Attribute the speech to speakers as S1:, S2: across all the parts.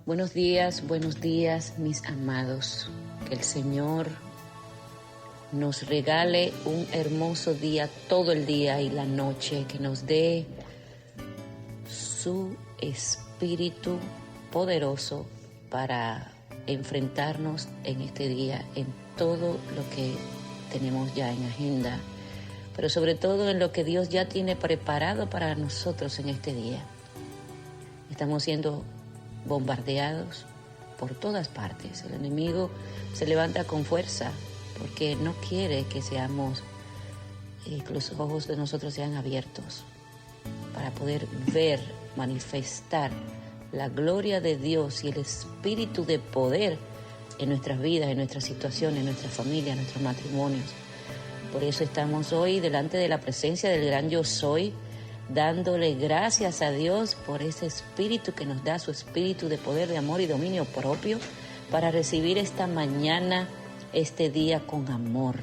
S1: Buenos días, mis amados. Que el Señor nos regale un hermoso día, todo el día y la noche, que nos dé su Espíritu poderoso para enfrentarnos en este día, en todo lo que tenemos ya en agenda, pero sobre todo en lo que Dios ya tiene preparado para nosotros en este día. Estamos siendo bombardeados por todas partes. El enemigo se levanta con fuerza porque no quiere que los ojos de nosotros sean abiertos para poder ver, manifestar la gloria de Dios y el espíritu de poder en nuestras vidas, en nuestras situaciones, en nuestras familias, en nuestros matrimonios. Por eso estamos hoy delante de la presencia del gran Yo Soy, dándole gracias a Dios por ese espíritu que nos da, su espíritu de poder, de amor y dominio propio, para recibir esta mañana, este día con amor,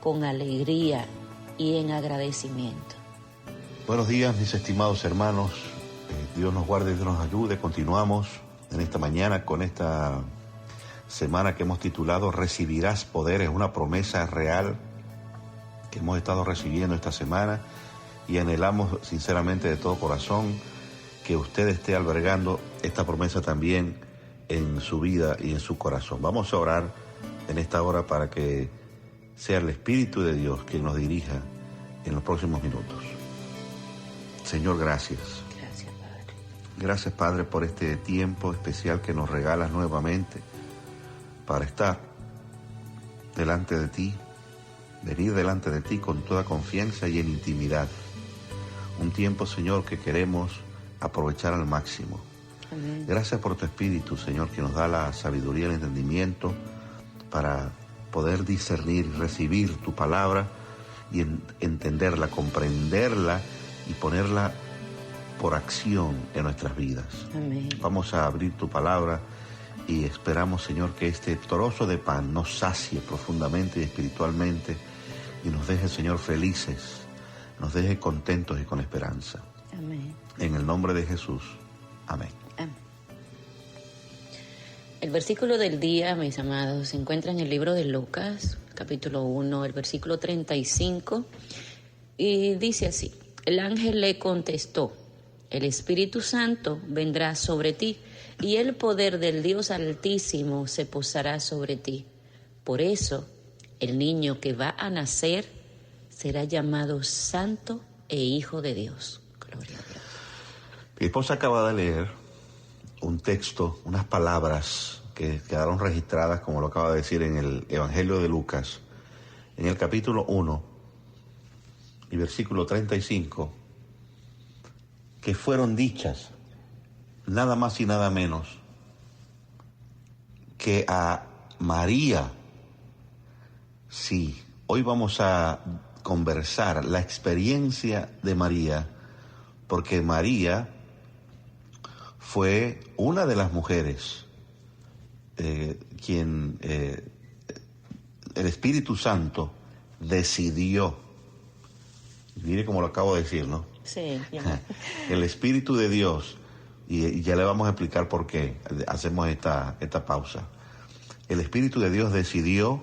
S1: con alegría y en agradecimiento.
S2: Buenos días, mis estimados hermanos. Dios nos guarde y Dios nos ayude. Continuamos en esta mañana con esta semana que hemos titulado Recibirás poder. Es una promesa real que hemos estado recibiendo esta semana y anhelamos sinceramente de todo corazón que usted esté albergando esta promesa también en su vida y en su corazón. Vamos a orar en esta hora para que sea el Espíritu de Dios quien nos dirija en los próximos minutos. Señor, gracias.
S1: Gracias, Padre.
S2: Gracias, Padre, por este tiempo especial que nos regalas nuevamente para estar delante de ti, venir delante de ti con toda confianza y en intimidad. Un tiempo, Señor, que queremos aprovechar al máximo.
S1: Amén.
S2: Gracias por tu Espíritu, Señor, que nos da la sabiduría y el entendimiento para poder discernir y recibir tu palabra y entenderla, comprenderla y ponerla por acción en nuestras vidas.
S1: Amén.
S2: Vamos a abrir tu palabra y esperamos, Señor, que este trozo de pan nos sacie profundamente y espiritualmente y nos deje, Señor, felices, nos deje contentos y con esperanza.
S1: Amén.
S2: En el nombre de Jesús. Amén.
S1: Amén. El versículo del día, mis amados, se encuentra en el libro de Lucas, capítulo 1, el versículo 35, y dice así: el ángel le contestó: el Espíritu Santo vendrá sobre ti, y el poder del Dios Altísimo se posará sobre ti. Por eso, el niño que va a nacer será llamado Santo e Hijo de Dios. Gloria a Dios.
S2: Mi esposa acaba de leer un texto, unas palabras que quedaron registradas, como lo acaba de decir, en el Evangelio de Lucas, en el capítulo 1 y versículo 35, que fueron dichas nada más y nada menos que a María. Sí, hoy vamos a conversar la experiencia de María, porque María fue una de las mujeres quien el Espíritu Santo decidió, mire cómo lo acabo de decir, ¿no?
S1: Sí.
S2: El Espíritu de Dios, y ya le vamos a explicar por qué hacemos esta pausa. El Espíritu de Dios decidió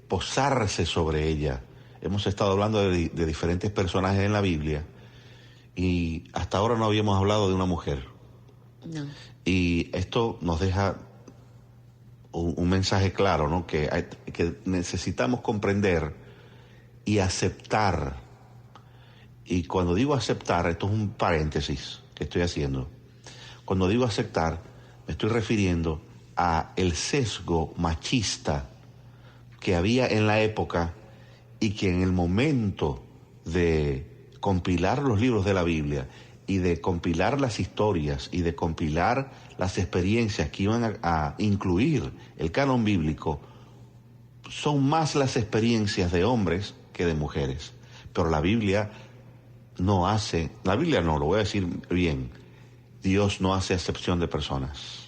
S2: posarse sobre ella. Hemos estado hablando de diferentes personajes en la Biblia y hasta ahora no habíamos hablado de una mujer.
S1: No.
S2: Y esto nos deja un mensaje claro, ¿no? Que necesitamos comprender y aceptar. Y cuando digo aceptar, esto es un paréntesis que estoy haciendo. Cuando digo aceptar, me estoy refiriendo a el sesgo machista que había en la época y que en el momento de compilar los libros de la Biblia y de compilar las historias y de compilar las experiencias que iban a incluir el canon bíblico, son más las experiencias de hombres que de mujeres. Pero la Biblia no, lo voy a decir bien, Dios no hace acepción de personas.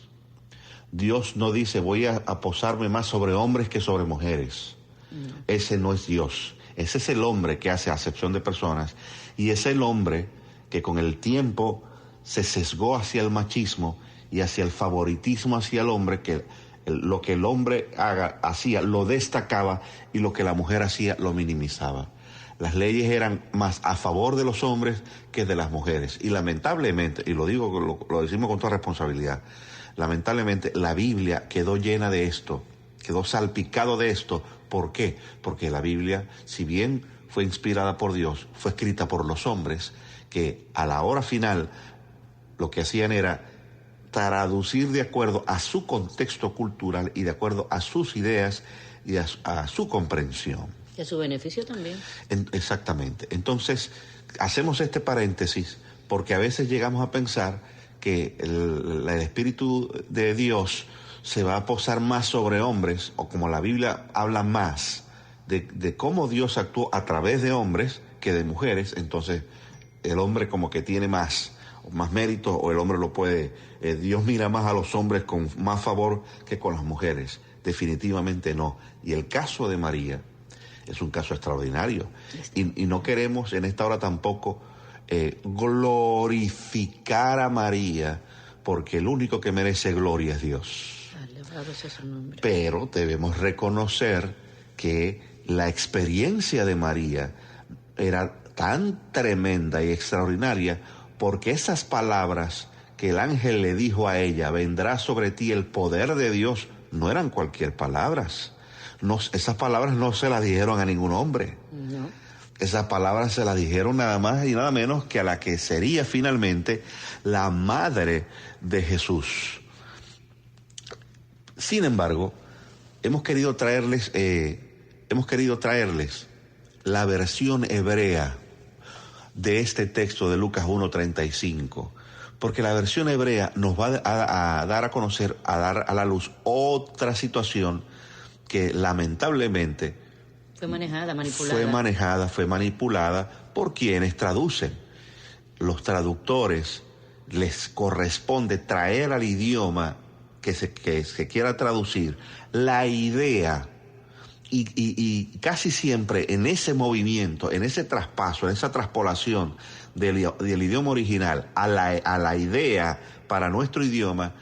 S2: Dios no dice voy a posarme más sobre hombres que sobre mujeres. No. Ese no es Dios. Ese es el hombre que hace acepción de personas y es el hombre que con el tiempo se sesgó hacia el machismo y hacia el favoritismo hacia el hombre, que lo que el hombre hacía lo destacaba y lo que la mujer hacía lo minimizaba. Las leyes eran más a favor de los hombres que de las mujeres. Y lamentablemente, y lo digo, lo decimos con toda responsabilidad, lamentablemente la Biblia quedó llena de esto, quedó salpicado de esto. ¿Por qué? Porque la Biblia, si bien fue inspirada por Dios, fue escrita por los hombres, que a la hora final lo que hacían era traducir de acuerdo a su contexto cultural y de acuerdo a sus ideas y a su comprensión.
S1: Y a su beneficio también.
S2: Exactamente. Entonces, hacemos este paréntesis porque a veces llegamos a pensar que el Espíritu de Dios se va a posar más sobre hombres, o como la Biblia habla más de cómo Dios actuó a través de hombres que de mujeres, entonces el hombre como que tiene más mérito, o el hombre lo puede, Dios mira más a los hombres con más favor que con las mujeres. Definitivamente no. Y el caso de María es un caso extraordinario. Y no queremos en esta hora tampoco glorificar a María, porque el único que merece gloria es Dios.
S1: Alabado sea su nombre. Pero
S2: debemos reconocer que la experiencia de María era tan tremenda y extraordinaria, porque esas palabras que el ángel le dijo a ella, vendrá sobre ti el poder de Dios, no eran cualquier palabras. No, esas palabras no se las dijeron a ningún hombre.
S1: No.
S2: Esas palabras se las dijeron nada más y nada menos que a la que sería finalmente la madre de Jesús. Sin embargo, hemos querido traerles la versión hebrea de este texto de Lucas 1:35, porque la versión hebrea nos va a dar a conocer, a dar a la luz otra situación que lamentablemente
S1: fue
S2: manipulada por quienes traducen. Los traductores les corresponde traer al idioma que se quiera traducir la idea, y casi siempre en ese movimiento, en ese traspaso, en esa traspolación del idioma original a la idea para nuestro idioma,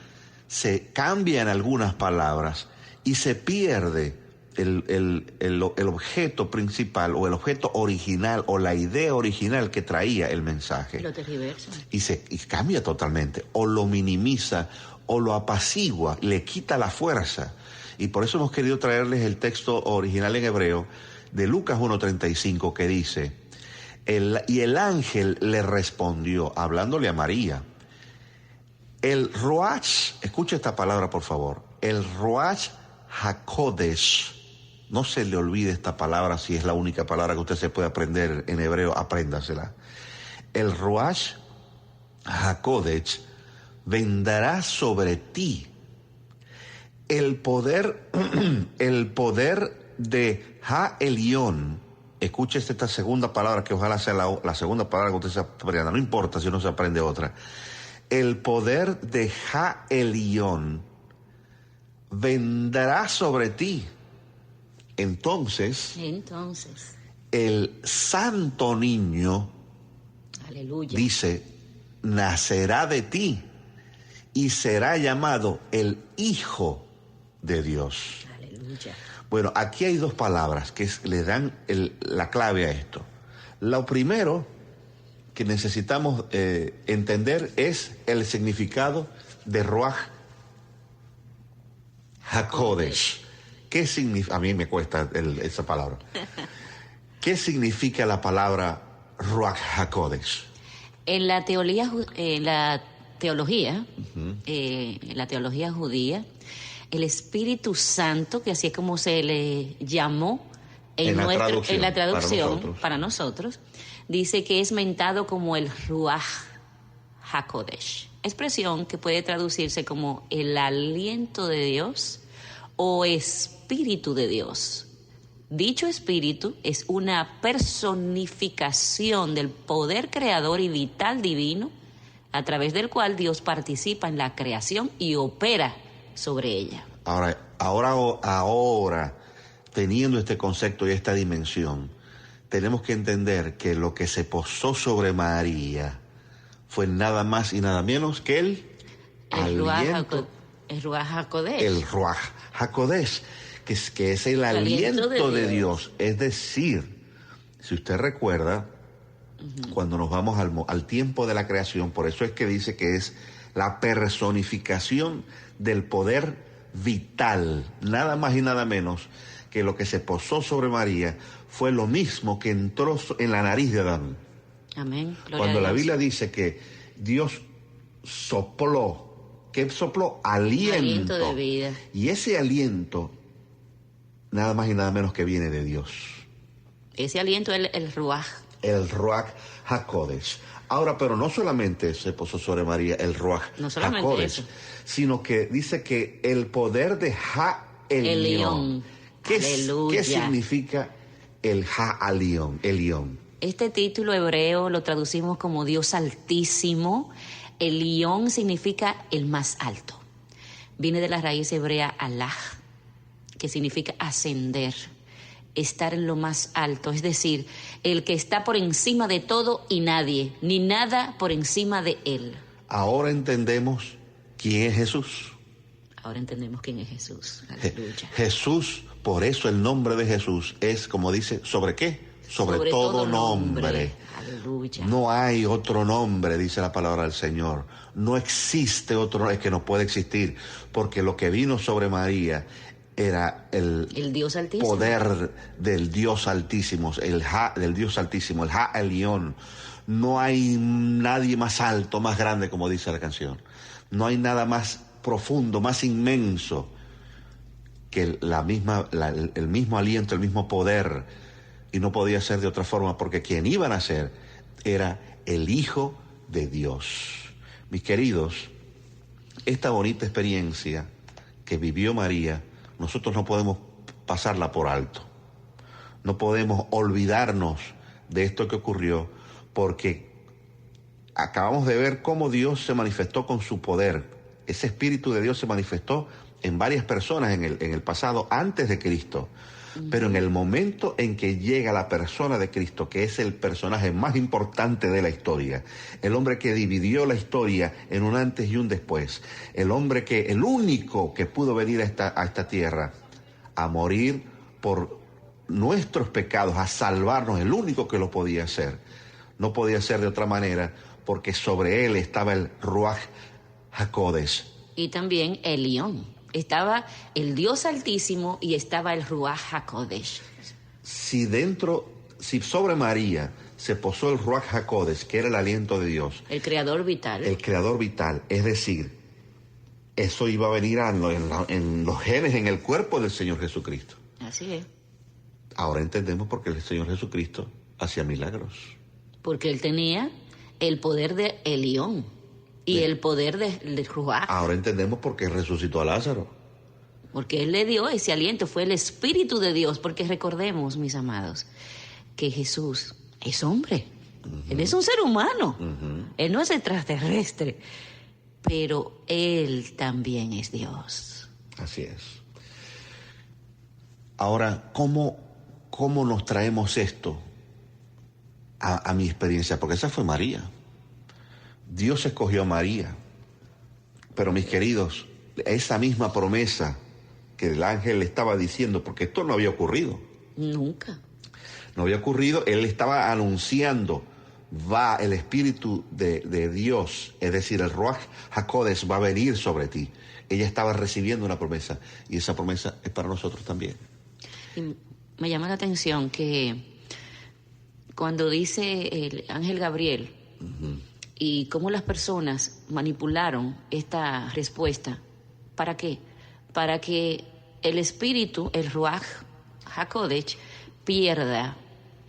S2: se cambian algunas palabras y se pierde el objeto principal, o el objeto original, o la idea original que traía el mensaje.
S1: Lo tergiversa.
S2: Y cambia totalmente, o lo minimiza, o lo apacigua, le quita la fuerza. Y por eso hemos querido traerles el texto original en hebreo de Lucas 1:35, que dice, y el ángel le respondió, hablándole a María, el Ruach, escucha esta palabra por favor, el Ruach HaKodesh. No se le olvide esta palabra, si es la única palabra que usted se puede aprender en hebreo, apréndasela. El Ruach HaKodesh vendrá sobre ti. El poder de Ha-Elión. Escúchese esta segunda palabra, que ojalá sea la segunda palabra que usted se aprenda. No importa si no se aprende otra. El poder de Ha-Elión vendrá sobre ti. Entonces, el santo niño,
S1: aleluya,
S2: dice, nacerá de ti y será llamado el Hijo de Dios.
S1: Aleluya.
S2: Bueno, aquí hay dos palabras que le dan la clave a esto. Lo primero que necesitamos entender es el significado de Ruach HaKodesh. ¿Qué significa? A mí me cuesta esa palabra. ¿Qué significa la palabra Ruach HaKodesh?
S1: En la teología judía, el Espíritu Santo, que así es como se le llamó en la traducción para nosotros, dice que es mentado como el Ruach HaKodesh, expresión que puede traducirse como el aliento de Dios o Espíritu de Dios. Dicho espíritu es una personificación del poder creador y vital divino, a través del cual Dios participa en la creación y opera sobre ella.
S2: Ahora, teniendo este concepto y esta dimensión, tenemos que entender que lo que se posó sobre María fue nada más y nada menos que el aliento.
S1: El Ruach HaKodesh.
S2: El Ruach HaKodesh, que es el aliento de Dios. Es decir, si usted recuerda, cuando nos vamos al tiempo de la creación, por eso es que dice que es la personificación del poder vital, nada más y nada menos que lo que se posó sobre María fue lo mismo que entró en la nariz de Adán.
S1: Amén.
S2: Cuando la Biblia dice que Dios sopló, ¿qué sopló? Aliento
S1: de vida.
S2: Y ese aliento, nada más y nada menos que viene de Dios.
S1: Ese aliento es el Ruach.
S2: El Ruach HaKodesh. Ahora, pero no solamente se posó sobre María el Ruach HaKodesh, sino que dice que el poder de Ha-Elión. ¿Qué significa el Ha-Elión?
S1: Este título hebreo lo traducimos como Dios Altísimo. Elión significa el más alto. Viene de la raíz hebrea alaj, que significa ascender, estar en lo más alto, es decir, el que está por encima de todo y nadie, ni nada por encima de él.
S2: Ahora entendemos quién es Jesús.
S1: Ahora entendemos quién es Jesús. Aleluya.
S2: Jesús, por eso el nombre de Jesús es, como dice, ¿sobre qué? Sobre todo nombre.
S1: Aleluya.
S2: No hay otro nombre, dice la palabra del Señor. No existe otro, es que no puede existir, porque lo que vino sobre María era el
S1: Dios Altísimo.
S2: Poder del Dios Altísimo, del Dios Altísimo, el Ha-Elión. No hay nadie más alto, más grande, como dice la canción. No hay nada más profundo, más inmenso que el mismo aliento, el mismo poder. Y no podía ser de otra forma, porque quien iban a ser era el Hijo de Dios. Mis queridos, esta bonita experiencia que vivió María, nosotros no podemos pasarla por alto. No podemos olvidarnos de esto que ocurrió, porque acabamos de ver cómo Dios se manifestó con su poder. Ese Espíritu de Dios se manifestó en varias personas en el pasado, antes de Cristo. Pero en el momento en que llega la persona de Cristo, que es el personaje más importante de la historia, el hombre que dividió la historia en un antes y un después, el único que pudo venir a esta tierra a morir por nuestros pecados, a salvarnos, el único que lo podía hacer. No podía ser de otra manera, porque sobre él estaba el Ruach HaKodesh.
S1: Y también Elión. Estaba el Dios Altísimo y estaba el Ruach HaKodesh.
S2: Si sobre María se posó el Ruach HaKodesh, que era el aliento de Dios.
S1: El creador vital.
S2: El creador vital, es decir, eso iba a venir en los genes, en el cuerpo del Señor Jesucristo.
S1: Así es.
S2: Ahora entendemos por qué el Señor Jesucristo hacía milagros.
S1: Porque él tenía el poder de Elión. Y el poder del Ruach.
S2: Ahora entendemos por qué resucitó a Lázaro.
S1: Porque él le dio ese aliento, fue el Espíritu de Dios. Porque recordemos, mis amados, que Jesús es hombre. Él es un ser humano. Él no es extraterrestre. Pero él también es Dios.
S2: Así es. Ahora, ¿cómo nos traemos esto a mi experiencia? Porque esa fue María. Dios escogió a María, pero mis queridos, esa misma promesa que el ángel le estaba diciendo, porque esto no había ocurrido.
S1: Nunca.
S2: No había ocurrido, él estaba anunciando, el Espíritu de Dios, es decir, el Ruach HaKodesh va a venir sobre ti. Ella estaba recibiendo una promesa, y esa promesa es para nosotros también.
S1: Y me llama la atención que cuando dice el ángel Gabriel, y cómo las personas manipularon esta respuesta. ¿Para qué? Para que el espíritu, el Ruach HaKodesh, pierda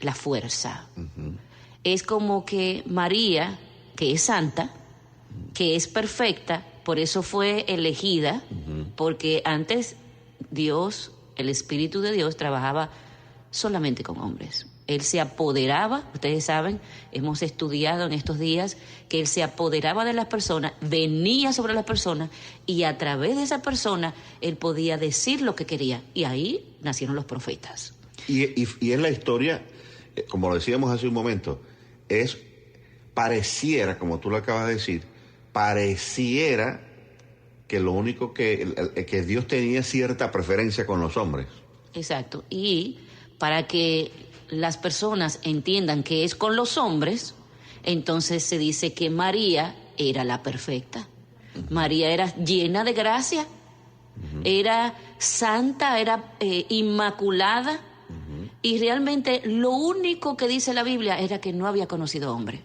S1: la fuerza. Es como que María, que es santa, que es perfecta, por eso fue elegida, porque antes Dios, el Espíritu de Dios, trabajaba solamente con hombres. Él se apoderaba, ustedes saben, hemos estudiado en estos días que él se apoderaba de las personas, venía sobre las personas y a través de esa persona él podía decir lo que quería. Y ahí nacieron los profetas.
S2: Y en la historia, como lo decíamos hace un momento, pareciera, como tú lo acabas de decir, pareciera que lo único que Dios tenía cierta preferencia con los hombres.
S1: Exacto. Y para que las personas entiendan que es con los hombres, entonces se dice que María era la perfecta. María era llena de gracia, era santa, era inmaculada, y realmente lo único que dice la Biblia era que no había conocido hombre.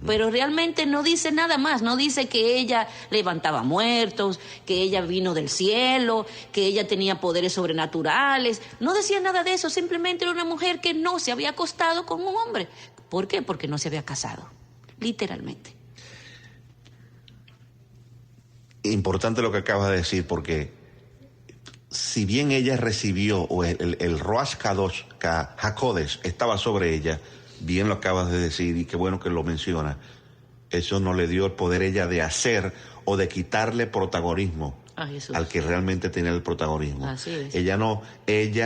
S1: Pero realmente no dice nada más, no dice que ella levantaba muertos, que ella vino del cielo, que ella tenía poderes sobrenaturales, no decía nada de eso, simplemente era una mujer que no se había acostado con un hombre. ¿Por qué? Porque no se había casado, literalmente.
S2: Importante lo que acabas de decir, porque si bien ella recibió, o el Ruach HaKodesh estaba sobre ella, bien lo acabas de decir, y qué bueno que lo menciona, eso no le dio el poder ella de hacer o de quitarle protagonismo al que realmente tenía el protagonismo.
S1: Así es.
S2: Ella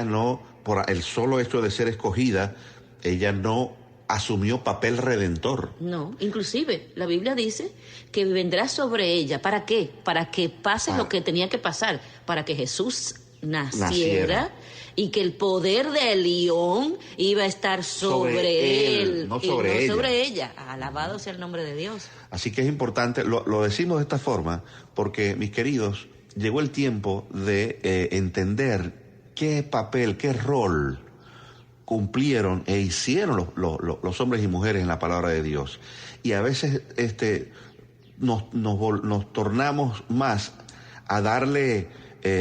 S2: no, por el solo hecho de ser escogida, ella no asumió papel redentor.
S1: No, inclusive la Biblia dice que vendrá sobre ella. ¿Para qué? Para que pase lo que tenía que pasar, para que Jesús naciera. Y que el poder del león iba a estar sobre él,
S2: no sobre ella.
S1: Sobre ella. Alabado sea el nombre de Dios.
S2: Así que es importante, lo decimos de esta forma, porque, mis queridos, llegó el tiempo de entender qué papel, qué rol cumplieron e hicieron los hombres y mujeres en la palabra de Dios. Y a veces nos tornamos más a darle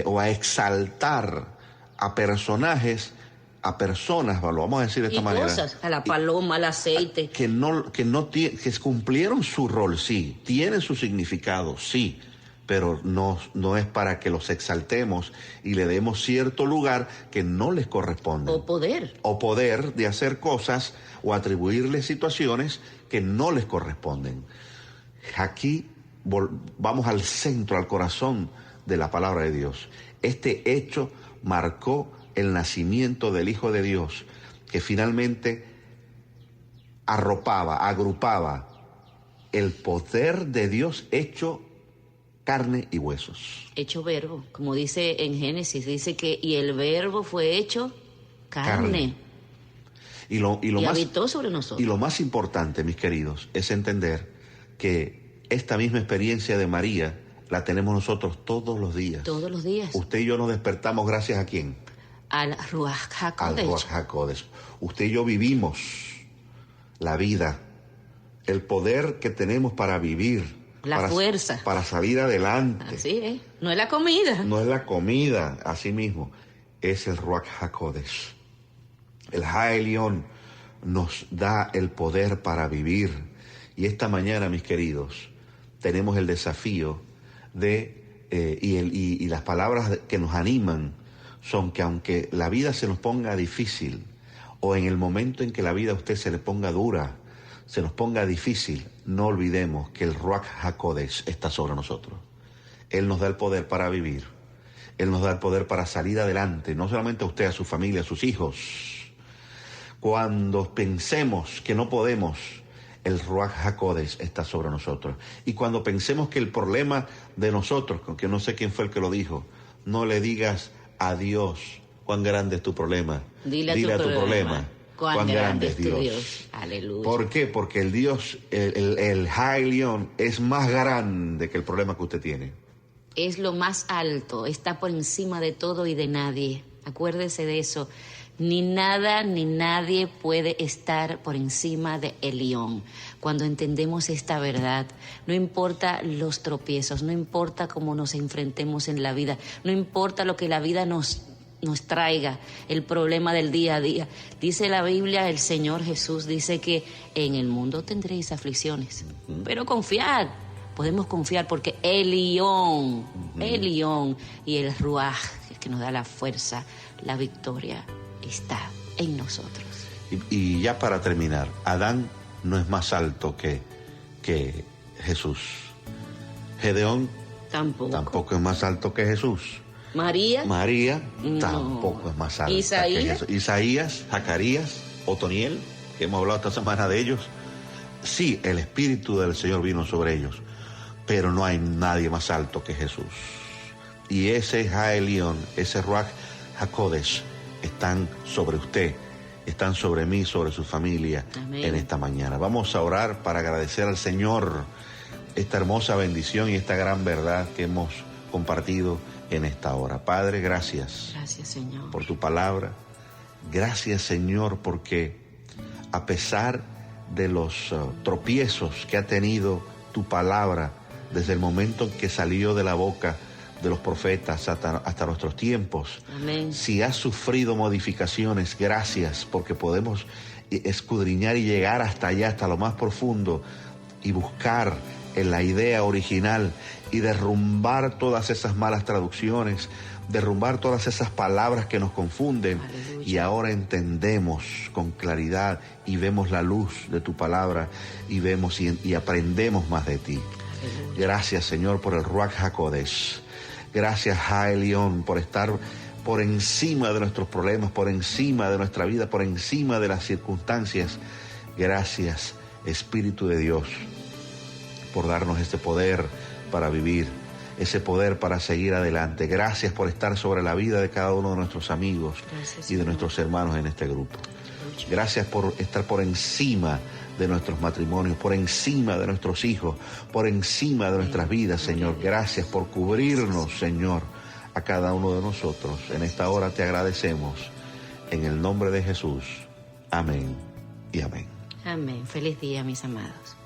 S2: o a exaltar a personajes, a personas, lo vamos a decir de esta manera.
S1: Cosas, a la paloma, al aceite.
S2: Que cumplieron su rol, sí, tienen su significado, sí, pero no es para que los exaltemos y le demos cierto lugar que no les corresponde.
S1: O poder
S2: de hacer cosas o atribuirles situaciones que no les corresponden. Aquí vamos al centro, al corazón de la palabra de Dios. Este hecho marcó el nacimiento del Hijo de Dios, que finalmente agrupaba el poder de Dios hecho carne y huesos.
S1: Hecho verbo, como dice en Génesis, dice que y el verbo fue hecho carne. Y habitó sobre nosotros.
S2: Y lo más importante, mis queridos, es entender que esta misma experiencia de María la tenemos nosotros todos los días.
S1: Todos los días.
S2: Usted y yo nos despertamos gracias ¿a quién?
S1: Al Ruach HaKodesh.
S2: Al Ruach HaKodesh. Usted y yo vivimos la vida, el poder que tenemos para vivir.
S1: Fuerza.
S2: Para salir adelante.
S1: Así es. No es la comida.
S2: No es la comida, así mismo. Es el Ruach HaKodesh. El Ha-Elión nos da el poder para vivir. Y esta mañana, mis queridos, tenemos el desafío y las palabras que nos animan son que aunque la vida se nos ponga difícil, o en el momento en que la vida a usted se le ponga dura, se nos ponga difícil, no olvidemos que el Ruach HaKodesh está sobre nosotros. Él nos da el poder para vivir, Él nos da el poder para salir adelante, no solamente a usted, a su familia, a sus hijos. Cuando pensemos que no podemos, el Ruach HaKodesh está sobre nosotros. Y cuando pensemos que el problema de nosotros, que no sé quién fue el que lo dijo, no le digas a Dios cuán grande es tu problema. Dile a tu problema cuán grande es Dios.
S1: Aleluya.
S2: ¿Por qué? Porque el Dios, el Ha-Elión es más grande que el problema que usted tiene.
S1: Es lo más alto, está por encima de todo y de nadie. Acuérdese de eso. Ni nada ni nadie puede estar por encima de Elión. Cuando entendemos esta verdad, no importa los tropiezos, no importa cómo nos enfrentemos en la vida, no importa lo que la vida nos traiga, el problema del día a día. Dice la Biblia, el Señor Jesús dice que en el mundo tendréis aflicciones, pero confiad. Podemos confiar porque Elión y el Ruach, que nos da la fuerza, la victoria, está en nosotros.
S2: Y ya para terminar, Adán no es más alto que Jesús. Gedeón tampoco es más alto que Jesús.
S1: María
S2: no. Tampoco es más alta que Jesús. Isaías, Zacarías, Otoniel, que hemos hablado esta semana de ellos. Sí, el Espíritu del Señor vino sobre ellos, pero no hay nadie más alto que Jesús. Y ese Ha'elion, ese Ruach HaKodesh, están sobre usted, están sobre mí, sobre su familia. Amén. En esta mañana. Vamos a orar para agradecer al Señor esta hermosa bendición y esta gran verdad que hemos compartido en esta hora. Padre, gracias.
S1: Gracias, Señor,
S2: por tu palabra. Gracias, Señor, porque a pesar de los tropiezos que ha tenido tu palabra desde el momento en que salió de la boca de los profetas hasta nuestros tiempos.
S1: Amén.
S2: Si has sufrido modificaciones, gracias, porque podemos escudriñar y llegar hasta allá, hasta lo más profundo, y buscar en la idea original y derrumbar todas esas malas traducciones, derrumbar todas esas palabras que nos confunden.
S1: Aleluya.
S2: Y ahora entendemos con claridad y vemos la luz de tu palabra y vemos y aprendemos más de ti.
S1: Aleluya.
S2: Gracias, Señor, por el Ruach HaKodesh. Gracias, Ha'elion, por estar por encima de nuestros problemas, por encima de nuestra vida, por encima de las circunstancias. Gracias, Espíritu de Dios, por darnos este poder para vivir, ese poder para seguir adelante. Gracias por estar sobre la vida de cada uno de nuestros amigos.
S1: Gracias,
S2: y de nuestros hermanos en este grupo. Gracias por estar por encima de nuestros matrimonios, por encima de nuestros hijos, por encima de nuestras vidas, Señor. Gracias por cubrirnos, Señor, a cada uno de nosotros. En esta hora te agradecemos. En el nombre de Jesús. Amén y amén.
S1: Amén. Feliz día, mis amados.